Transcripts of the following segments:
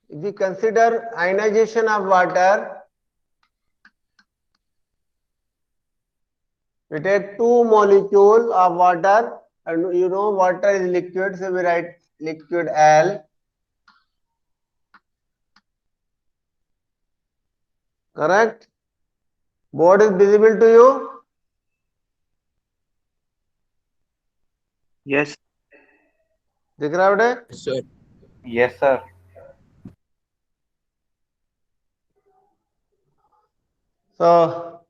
If we consider ionization of water, we take two molecules of water, and you know water is liquid, so we write liquid L. Correct? Board is visible to you? Yes. दिख रहा है बेटे? Yes, sir. Yes, sir. So,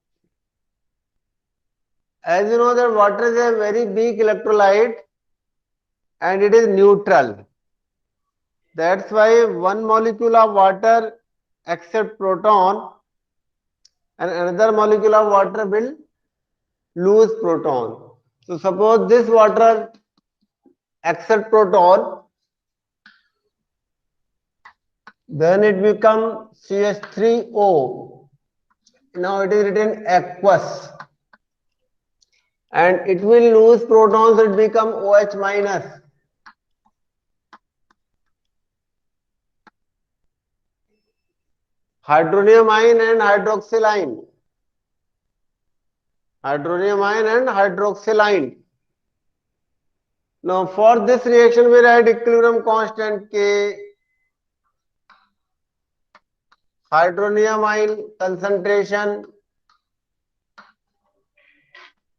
as you know that water is a very big electrolyte and it is neutral. That's why one molecule of water accept proton and another molecule of water will lose proton. So suppose this water accept proton, then it become CH3O. Now it is written aqueous. And it will lose protons, it become OH minus. Hydronium ion and hydroxyl ion. Hydronium ion and hydroxyl ion. Now for this reaction we write equilibrium constant K. Hydronium ion concentration,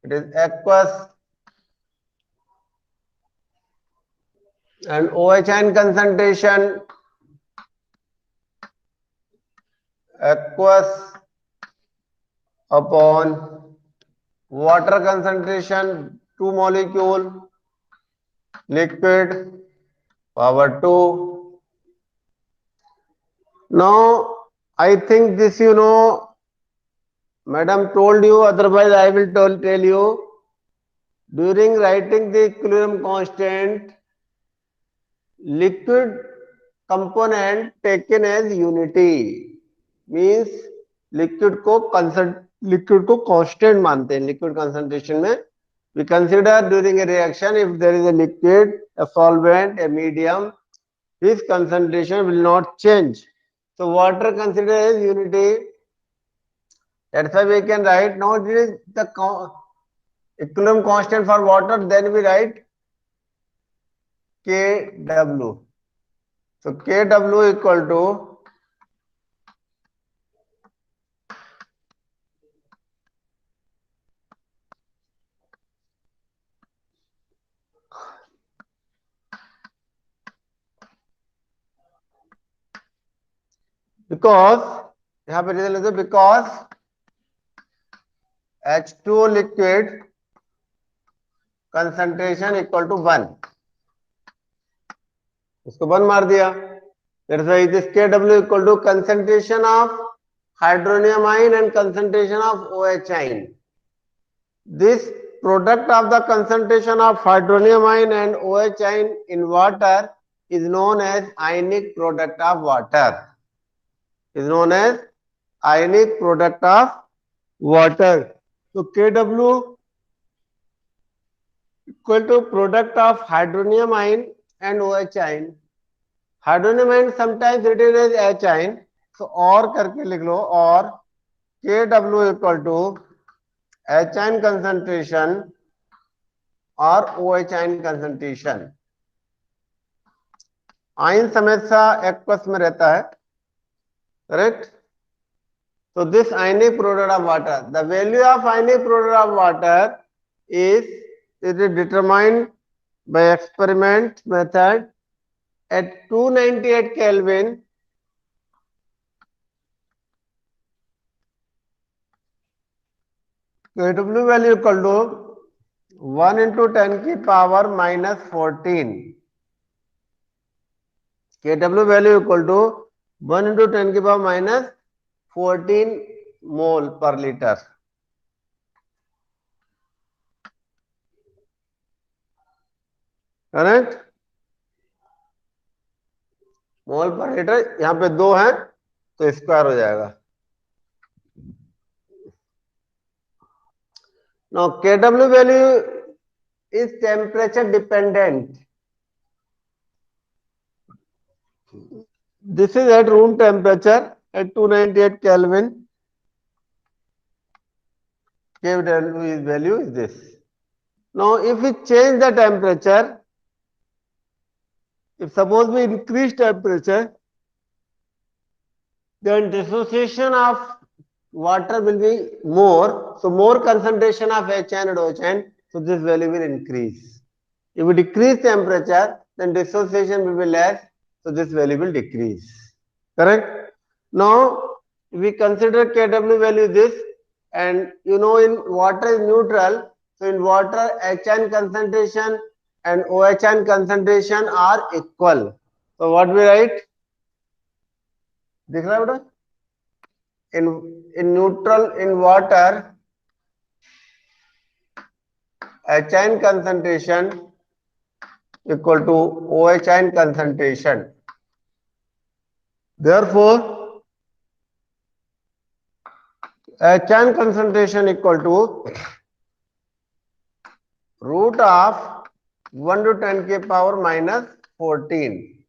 it is aqueous, and OH ion concentration, aqueous upon water concentration, 2 molecule, liquid, power 2. Now I think this you know, madam told you, otherwise I will tell you. During writing the equilibrium constant, liquid component taken as unity means liquid को constant मानते हैं. Liquid concentration में we consider during a reaction if there is a liquid, a solvent, a medium, this concentration will not change. So water considered as unity. That's why we can write now it is the equilibrium constant for water, then we write Kw. So Kw equal to because यहाँ पे reason लिखो because H2O liquid concentration equal to 1. उसको 1 मार दिया. That's why this Kw equal to concentration of hydronium ion and concentration of OH ion. This product of the concentration of hydronium ion and OH ion in water is known as ionic product of water. Is known as ionic product of water. So Kw equal to product of hydronium ion and OH ion. Hydronium ion sometimes written as H ion. So और करके लिख लो और Kw equal to H ion concentration और OH ion concentration. Ion हमेशा aqueous में रहता है. Correct? So this ionic product of water, the value of ionic product of water is determined by experiment method at 298 Kelvin. Kw value equal to 1 into 10 की power minus 14. Kw value equal to 1 into 10 की power minus 14 mole per liter. Correct. मोल per litre यहाँ पे 2 है तो square हो जाएगा. Now Kw value is temperature dependent. This is at room temperature at 298 Kelvin. K value is this. Now, if we change the temperature, if suppose we increase temperature, then dissociation of water will be more. So, more concentration of HN and OHN. So, this value will increase. If we decrease temperature, then dissociation will be less. So, this value will decrease. Correct? Now, if we consider Kw value this, and you know in water is neutral. So, in water HN concentration and OHN concentration are equal. So, what we write? दिख रहा है बेटा? In neutral in water, HN concentration equal to OHN concentration. Therefore, HN concentration equal to root of 1 to 10 के power minus 14.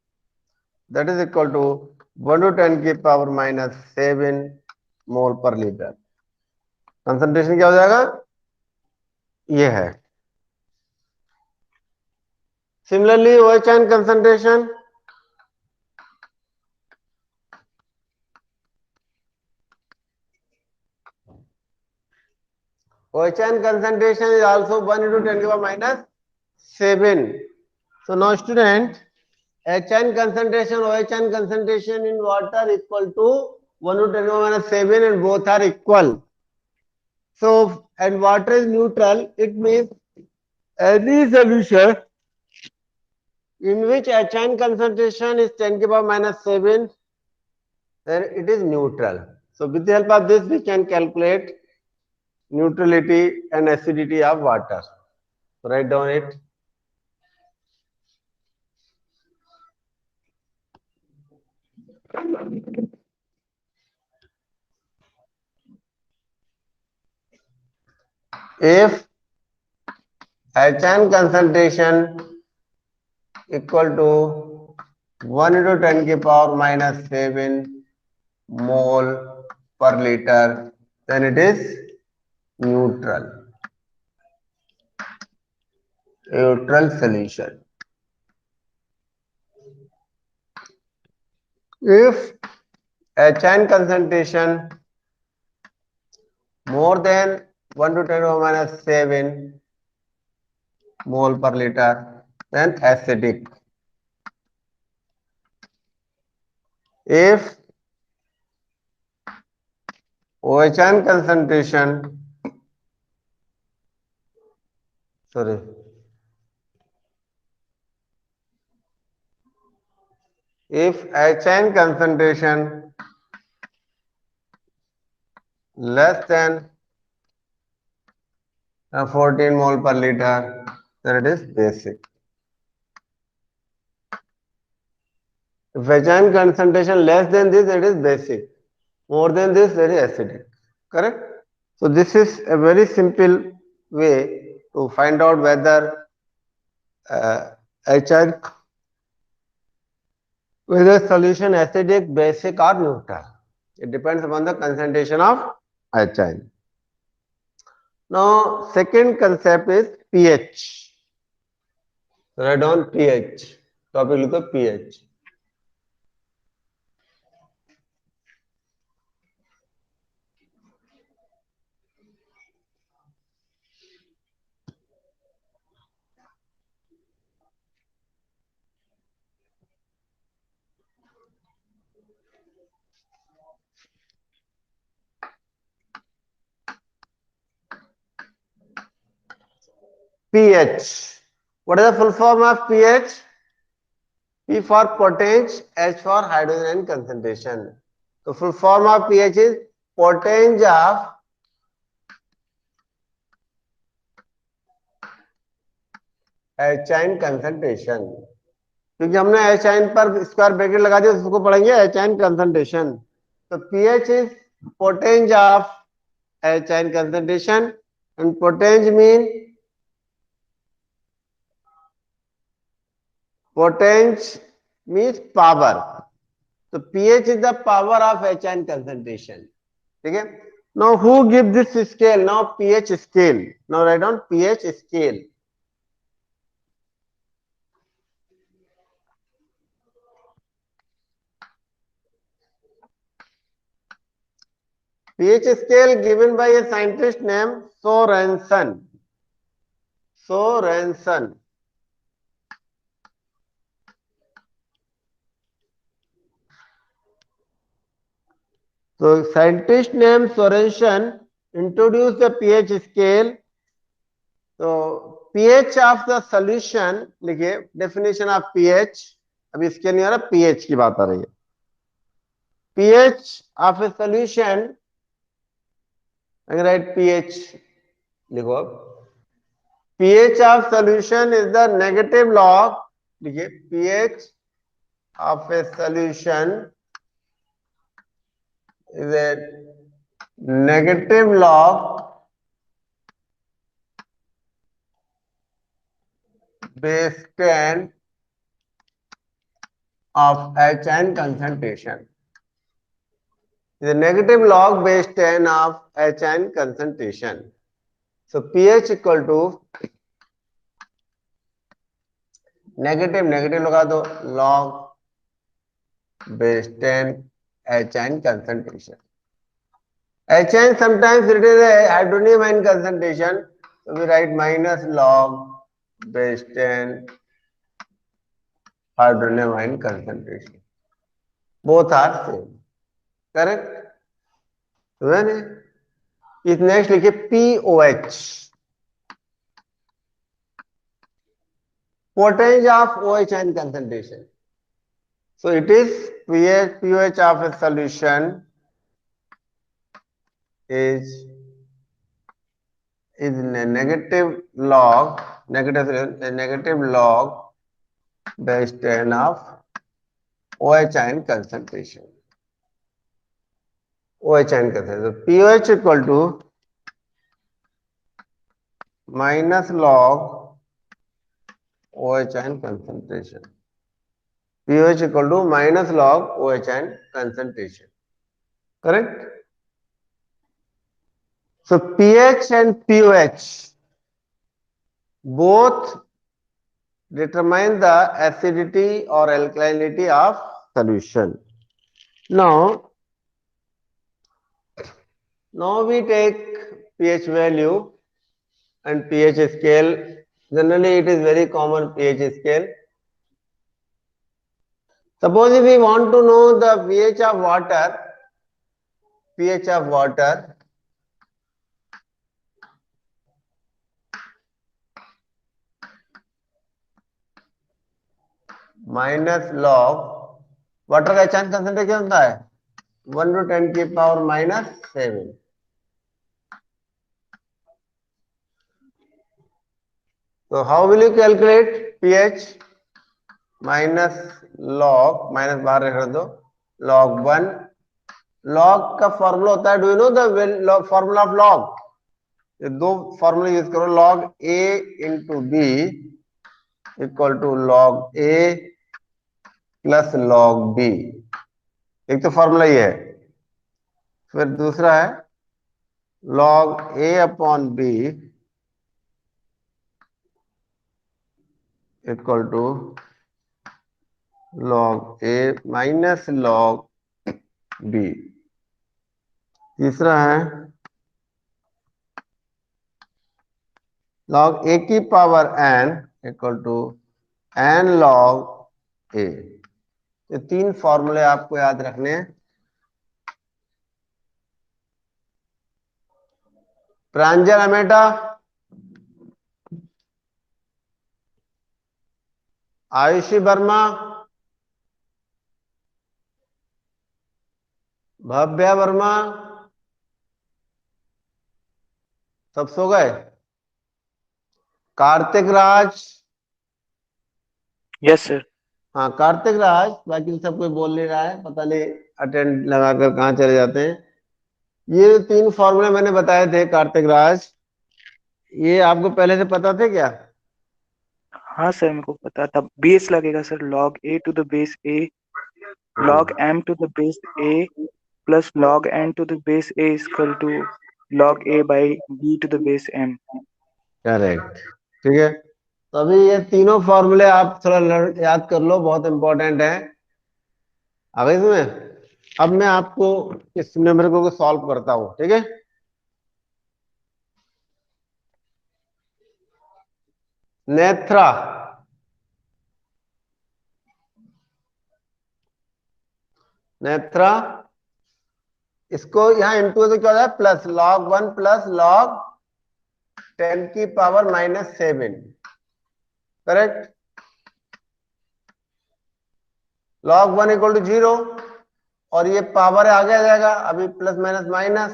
That is equal to 1 to 10 के power minus 7 mole per liter. Concentration क्या हो जाएगा? ये है. Similarly, OHN concentration is also 1 into 10 to the power minus 7. So now student, HN concentration, OHN concentration in water equal to 1 to 10 to the power minus 7 and both are equal. So, and water is neutral, it means any solution in which HN concentration is 10 to the power minus 7, then it is neutral. So, with the help of this, we can calculate neutrality and acidity of water. So, write down it. If HN concentration equal to 1 into 10 to the power minus 7 mole per liter, then it is neutral. Neutral solution. If HN concentration more than 1 to 10 to the power minus 7 mole per liter, then acidic. If OHN concentration, if HN concentration less than 14 mole per liter, then it is basic. If HN concentration less than this, it is basic. More than this, it is acidic. Correct? So this is a very simple way to find out whether HN, whether solution acidic, basic or neutral. It depends upon the concentration of HN. Now, second concept is pH. Write down pH. Topic लिखो pH. pH. What is the full form of pH? P for potenge, H for hydrogen and concentration. The full form of pH is potenge of HN concentration. क्योंकि हमने HN पर square bracket लगा दिया, उसको पढ़ेंगे HN concentration. So pH is potenge of HN concentration, and potenge mean potenge means power, तो pH is the power of HN concentration. ठीक है. Now who give this scale? Now pH scale. Now write down pH scale. pH scale given by a scientist named Sorensen. Sorensen. So scientist named Sorensen introduced the pH scale. So pH of the solution लिखिए, definition of pH. अभी इसके नहीं आ रहा, pH की बात आ रही है. pH of a solution, I write pH लिखो. pH of solution is the negative log. लिखिए, pH of a solution is a negative log base 10 of HN concentration. Is a negative log base 10 of HN concentration. So pH equal to negative लगा दो, log base 10 HN concentration. HN sometimes it is a hydronium ion concentration, so we write minus log base 10 hydronium ion concentration. Both are same. Correct? When is next लिखिए POH. Potential of OH ion concentration. So it is pH of a solution is a negative log base 10 of OH ion concentration. OH ion concentration. So pH equal to minus log OH ion concentration. pH equal to minus log OH ion concentration. Correct? So pH and pOH both determine the acidity or alkalinity of solution. Now we take pH value and pH scale. Generally it is very common pH scale. Suppose if we want to know the pH of water, minus log water का HN concentration होता है 1 to 10 की power minus 7. So how will you calculate pH? Minus log, minus बाहर रख दो, log 1. log का formula होता है, do you know the formula of log? ये दो फॉर्मूला यूज करो, log A into B equal to log A plus log B. एक तो फॉर्मूला ये है. फिर दूसरा है log A upon B equal to log A minus log B. तीसरा है log A की power n equal to n log A. ये तीन फॉर्मूले आपको याद रखने हैं. प्रांजल अमेटा, आयुषी वर्मा, भव्या वर्मा, सब सो गए? कार्तिक राज? Yes sir. हाँ कार्तिक राज, बाकी सब कोई बोल नहीं रहा है, पता नहीं अटेंड लगाकर कहाँ चले जाते हैं. ये तीन फॉर्मूले मैंने बताए थे कार्तिक राज, ये आपको पहले से पता थे क्या? हाँ सर, मेरे को पता था, बेस लगेगा sir, log a to the base a, log m to the base a plus log n to the base a is equal to log a by b to the base m. Correct. ठीक है, तो अभी ये तीनों फॉर्मूले आप थोड़ा याद कर लो, बहुत इंपॉर्टेंट है। आ गई इसमें? अब मैं आपको इस न्यूमेरिकल को सॉल्व करता हूं, ठीक है। नेत्रा, नेत्रा, इसको यहाँ इंटू तो क्या हो जाए, प्लस log 1 प्लस log 10 की power -7, correct. log 1 equal to 0, और ये पावर आगे आ जाएगा, अभी plus minus minus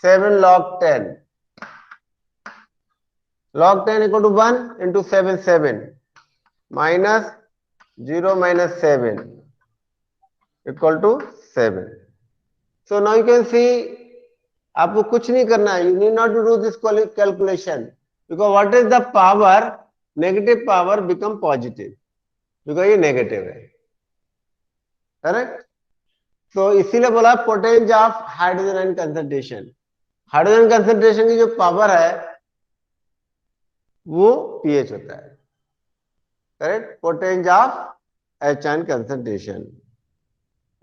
7 log 10, log 10 equal to 1 into 7, 7 minus 0 minus 7 equal to 7। So now you can see, आपको कुछ नहीं करना है, you need not to do this calculation, because what is the power, negative power become positive, because ये negative है, correct. तो इसीलिए बोला potential of hydrogen ion concentration, hydrogen concentration की जो पावर है वो पीएच होता है, correct, potential of H ion concentration.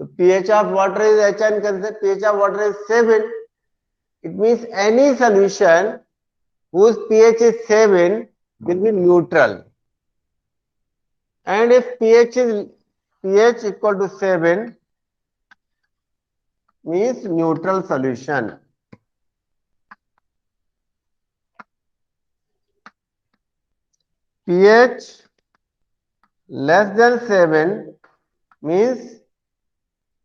तो pH of water is H and pH of water is 7. It means any solution whose pH is 7 will be neutral. And if pH equal to 7 means neutral solution. pH less than 7 means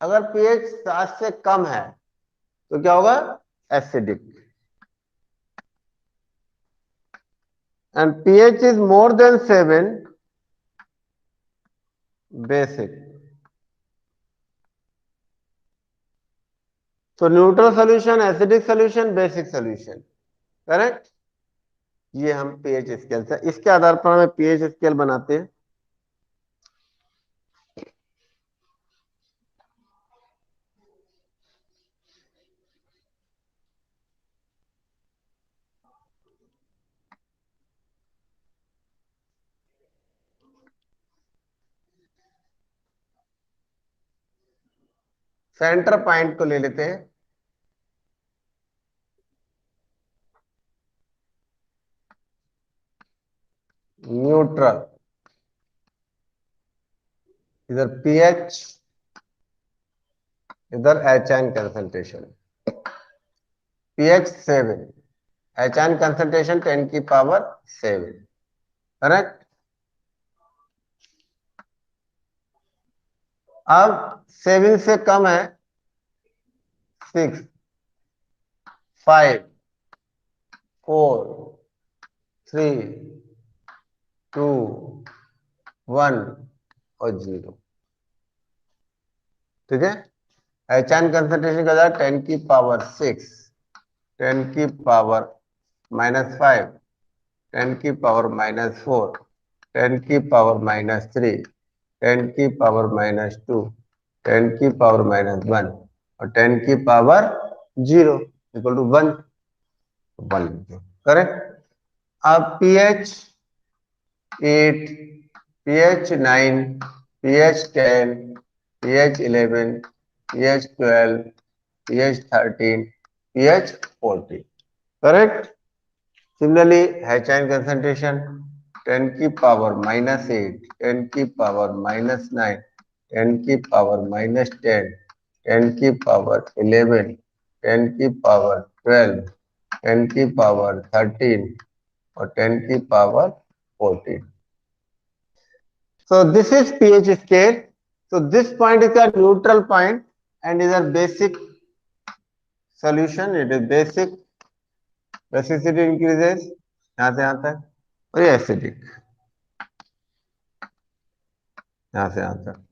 अगर pH 7 से कम है तो क्या होगा, acidic. And pH is more than 7, basic. तो neutral solution, acidic solution, basic solution, correct. ये हम pH scale से, इसके आधार पर हमें पीएच स्केल बनाते हैं। सेंटर पॉइंट को ले लेते हैं, न्यूट्रल, इधर पीएच, इधर H ion concentration, pH 7, H ion concentration 10 की पावर 7, करेक्ट। अब 7 से कम है 6, 5, 4, 3, 2, 1 और 0, ठीक है। एच आयन कंसंट्रेशन का 10 की पावर 6, 10 की पावर -5, 10 की पावर -4, 10 की पावर -3, 10 की पावर -2, 10 की पावर -1 और 10 की पावर 0 इक्वल टू 1, 1, करेक्ट। अब pH 8, pH 9, pH 10, pH 11, pH 12, pH 13, pH 14, correct. Similarly, H ion concentration 10 की पावर -8, 10 की पावर -9, 10 की पावर -10, 10 की पावर 11, 10 की पावर 12, 10 की पावर 13 और 10 की power 14. So this is pH scale. So this point is a neutral point and is a basic solution. It is basic. Basicity increases यहाँ से यहाँ तक, और ये एसिडिक यहाँ से यहाँ तक.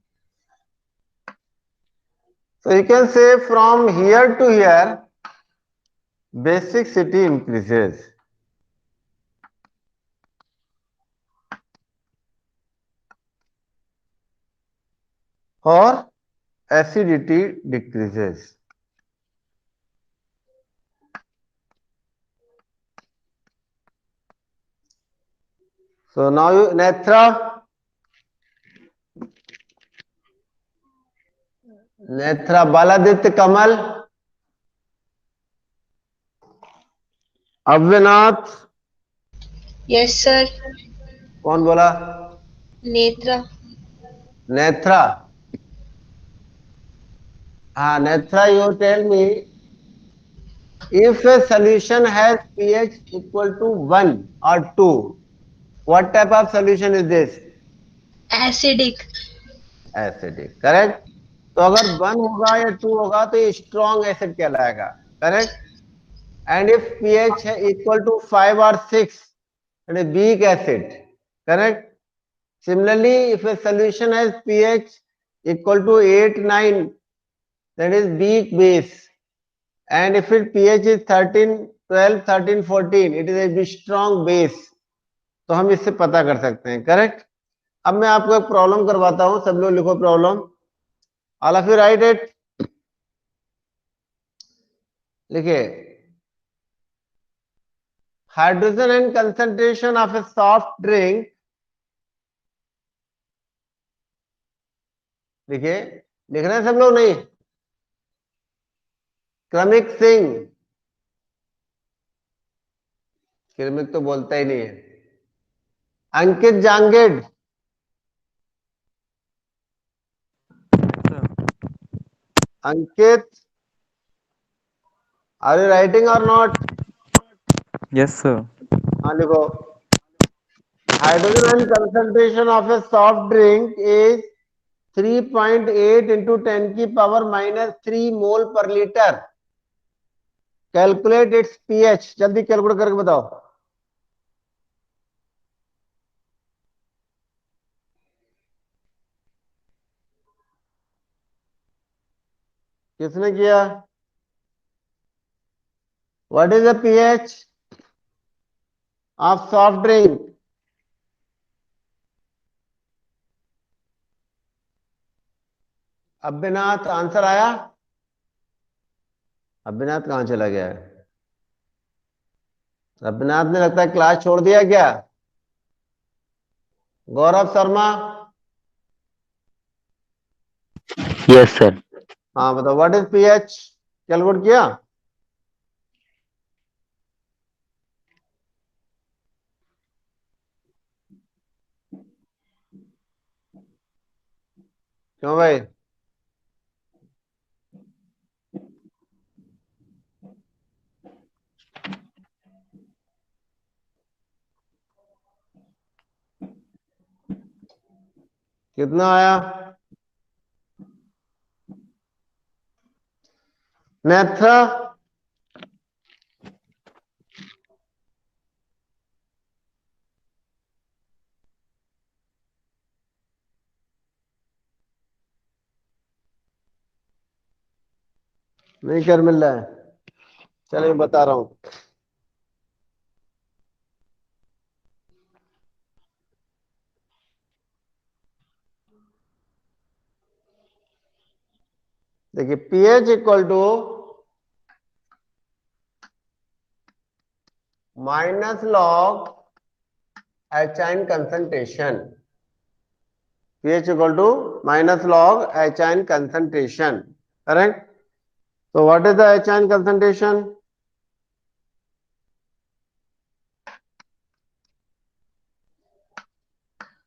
So you can say from here to here basicity increases. और acidity decreases. So now you Netra Baladitya Kamal Avyanath yes sir. कौन बोला? नेत्रा। नेत्रा. हाँ Netra, you tell me if a solution has pH equal to 1 or 2, what type of solution is this? Acidic. Acidic. Correct. तो अगर 1 होगा या 2 होगा तो ये स्ट्रॉन्ग एसिड कहलाएगा. करेक्ट. एंड इफ pH है इक्वल टू 5 और 6, it is weak acid. Correct. Similarly, if a solution has pH equal to 8, 9, that is weak base. And if its pH is 13, 12, 13, 14, it is a strong base. तो हम इससे पता कर सकते हैं. Correct. अब मैं आपको एक प्रॉब्लम करवाता हूं. सब लोग लिखो problem. All of you write it. लिखिए. Hydrogen and concentration of a soft drink. लिखिए. लिख रहे हैं सब लोग? नहीं. क्रमिक सिंह. क्रमिक तो बोलता ही नहीं है. Ankit Jangid. Ankit, are you writing or not? Yes, sir. हाँ लिखो. Hydrogen and concentration of a soft drink is 3.8 into 10 की power -3 mole per litre. Calculate its pH. जल्दी कैलकुलेट करके बताओ. किसने किया? What is the pH of soft drink? Abhinath answer आया? अभिनाथ कहां चला गया है? अभिनाथ ने लगता है क्लास छोड़ दिया क्या? गौरव शर्मा. Yes sir. हाँ बताओ. What is pH? कैलकुलेट किया? क्यों भाई? कितना आया? नेत्रा. नहीं कर मिल रहा है. चलिए बता रहा हूं. देखिए pH equal to minus log H ion concentration. pH equal to minus log H ion concentration. Correct. तो what is the H ion concentration?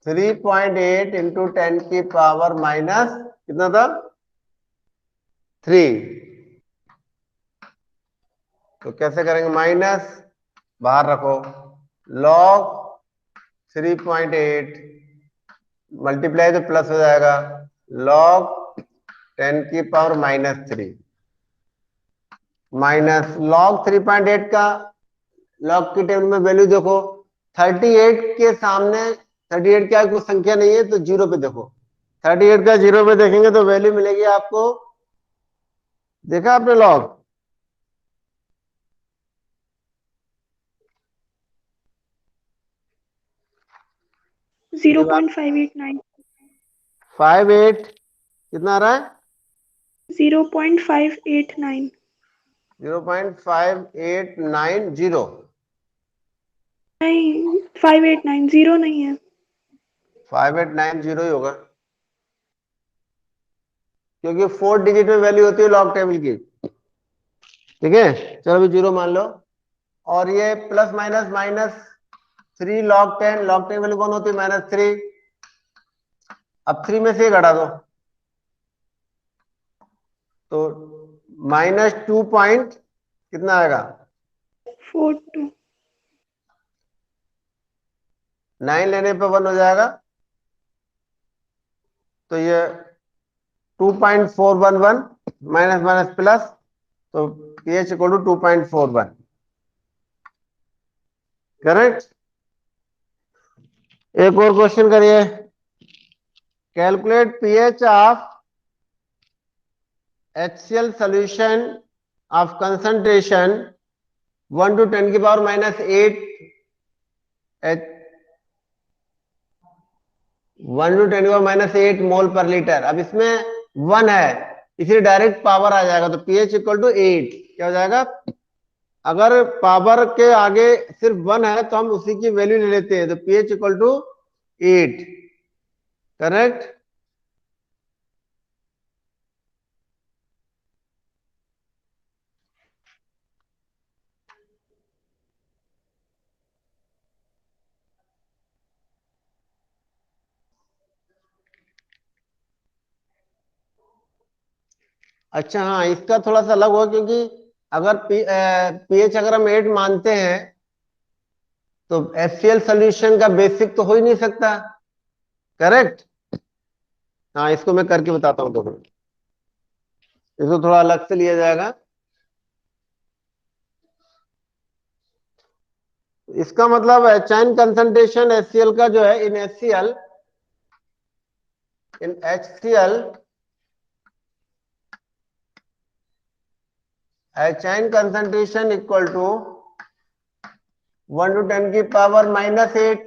Three point eight into 10 की पावर माइनस कितना था? 3. तो कैसे करेंगे? माइनस बाहर रखो. लॉग 3.8 मल्टीप्लाई तो प्लस हो जाएगा. लॉग 10 की पावर -3 माइनस लॉग 3.8 का लॉग की टेबल में वैल्यू देखो. 38 के सामने 38 क्या कोई संख्या नहीं है तो जीरो पे देखो. 38 का जीरो पे देखेंगे तो वैल्यू मिलेगी आपको. देखा आपने लॉग? $0.589. 58 कितना आ रहा है? 0.589। 0.5890। नहीं, 589 जीरो नहीं है। 5890 ही होगा, क्योंकि 4 डिजिट में वैल्यू होती है लॉग टेबल की। ठीक है, चलो अभी 0 मान लो। और ये plus minus minus 3 log 10, log 10 value कौन होती है? -3। अब 3 में से ये घटा दो, तो -2 पॉइंट कितना आएगा? 42। 9 लेने पे 1 हो जाएगा, तो ये 2.411 माइनस माइनस प्लस, तो pH इक्वल टू 2.41। करेक्ट। एक और क्वेश्चन करिए। Calculate pH of HCl solution of concentration 1 to 10 की पावर -8 1 to 10 की पावर -8 मोल पर लीटर। अब इसमें 1 है, इसलिए डायरेक्ट पावर आ जाएगा, तो pH इक्वल टू 8 क्या हो जाएगा? अगर पावर के आगे सिर्फ 1 है तो हम उसी की वैल्यू ले लेते हैं, तो pH इक्वल टू 8। करेक्ट। अच्छा हाँ, इसका थोड़ा सा अलग होगा, क्योंकि अगर pH अगर हम 8 मानते हैं तो HCl सॉल्यूशन का बेसिक तो हो ही नहीं सकता। करेक्ट। हाँ, इसको मैं करके बताता हूँ, देखो इसको थोड़ा अलग से लिया जाएगा। इसका मतलब चैन कंसंट्रेशन HCl का जो है, इन HCl चैन कंसंट्रेशन इक्वल टू 1 to 10 की power -8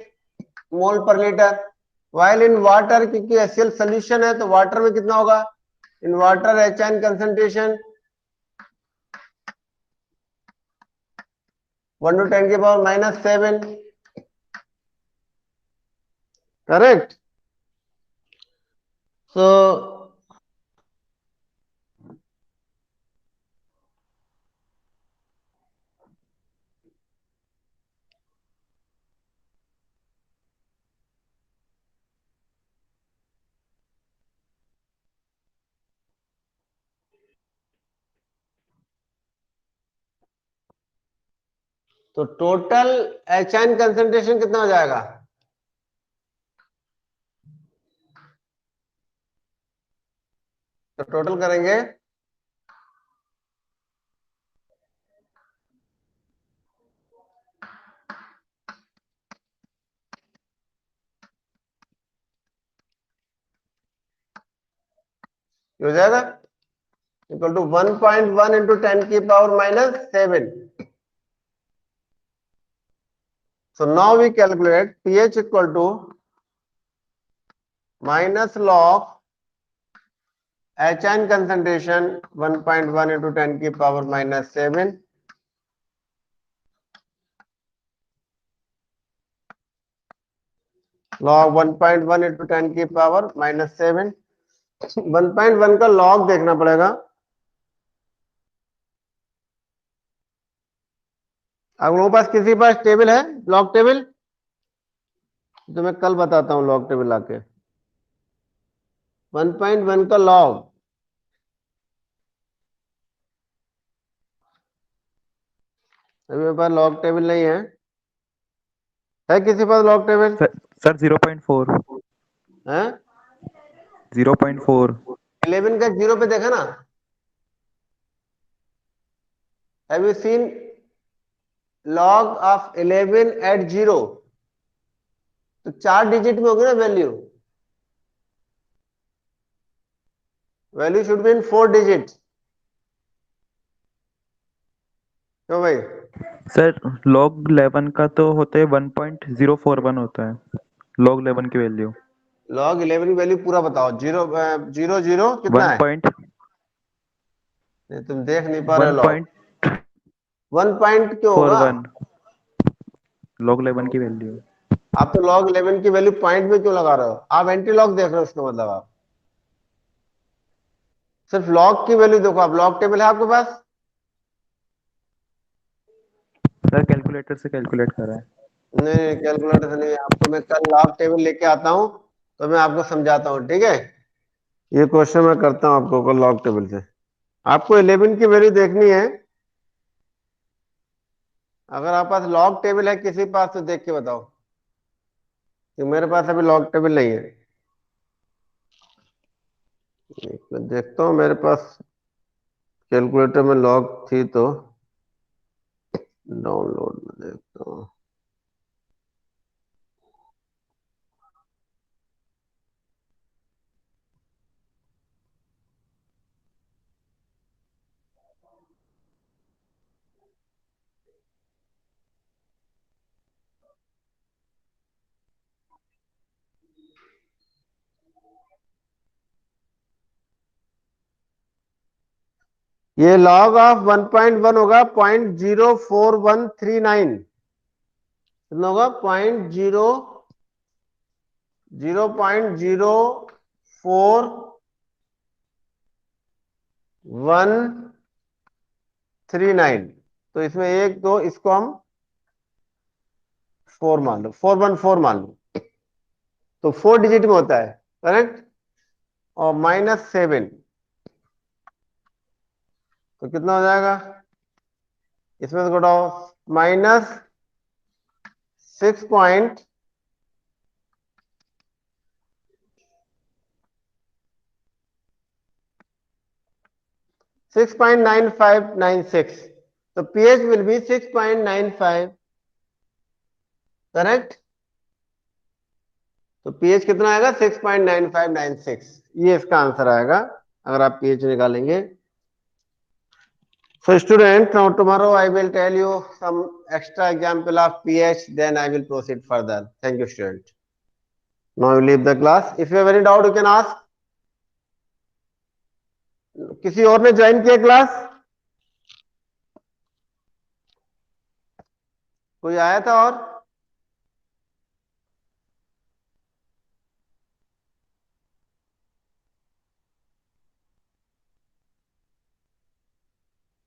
mole per litre. While in water, क्योंकि HCl सोल्यूशन है तो वाटर में कितना होगा? In water HN concentration 1 to 10 की पावर -7। करेक्ट। सो तो टोटल HN कंसंट्रेशन कितना हो जाएगा? तो टोटल करेंगे हो जाएगा इक्वल टू 1.1 इंटू 10 की power -7। So now we calculate pH equal to minus log HN concentration 1.1 into 10 की पावर -7 log 1.1 into 10 की पावर -7। 1.1 का log देखना पड़ेगा। आप लोगों के पास किसी के पास टेबल है, लॉग टेबल? तो मैं कल बताता हूँ लॉग टेबल आके। 1.1 का लॉग, अभी मेरे पास लॉग टेबल नहीं है किसी के पास लॉग टेबल? सर 0.4। है 0.4। 11 का 0 पे देखा ना? Have you seen log of 11 at 0? तो 4 डिजिट में होगी ना value. Value should be in 4 digit. क्यों भाई? सर log 11 का तो होता है 1.041 होता है log 11 की वैल्यू। log 11 की वैल्यू पूरा बताओ। 0 कितना है? नहीं, तुम देख नहीं पा रहे हो। लॉग 1 पॉइंट क्यों होगा? 1.41 log 11 की वैल्यू। आप तो log 11 की वैल्यू पॉइंट में क्यों लगा रहे हो? आप एंटी लॉग देख रहे हो, इसका मतलब आप सिर्फ लॉग की वैल्यू देखो। आप लॉग टेबल है आपके पास? सर कैलकुलेटर से कैलकुलेट कर रहा है। नहीं, कैलकुलेटर से नहीं। आपको मैं कल लॉग टेबल लेके आता हूँ, तो मैं आपको समझाता हूँ, ठीक है? ये क्वेश्चन मैं करता हूँ आपको कल लॉग टेबल से। आपको 11 की वैल्यू देखनी है। अगर आप पास लॉग टेबल है किसी पास तो देख के बताओ, कि मेरे पास अभी लॉग टेबल नहीं है। मैं देखता हूँ मेरे पास कैलकुलेटर में लॉग थी तो डाउनलोड में देखता हूँ। ये log ऑफ 1.1 होगा 0.04139। कितना होगा? 0.0139। तो इसमें एक दो, इसको हम 4 मान लो, 414 मान लो। तो 4 डिजिट में होता है, करेक्ट? और -7, तो कितना हो जाएगा? इसमें से घटाओ, -6 6.9596. So pH will be 6.95, correct? तो pH कितना आएगा? 6.9596। ये इसका आंसर आएगा अगर आप pH निकालेंगे। So student, now tomorrow I will tell you some extra example of pH, then I will proceed further. Thank you student. Now you leave the class. If you have any doubt you can ask. किसी और ने join किया class? कोई आया था और?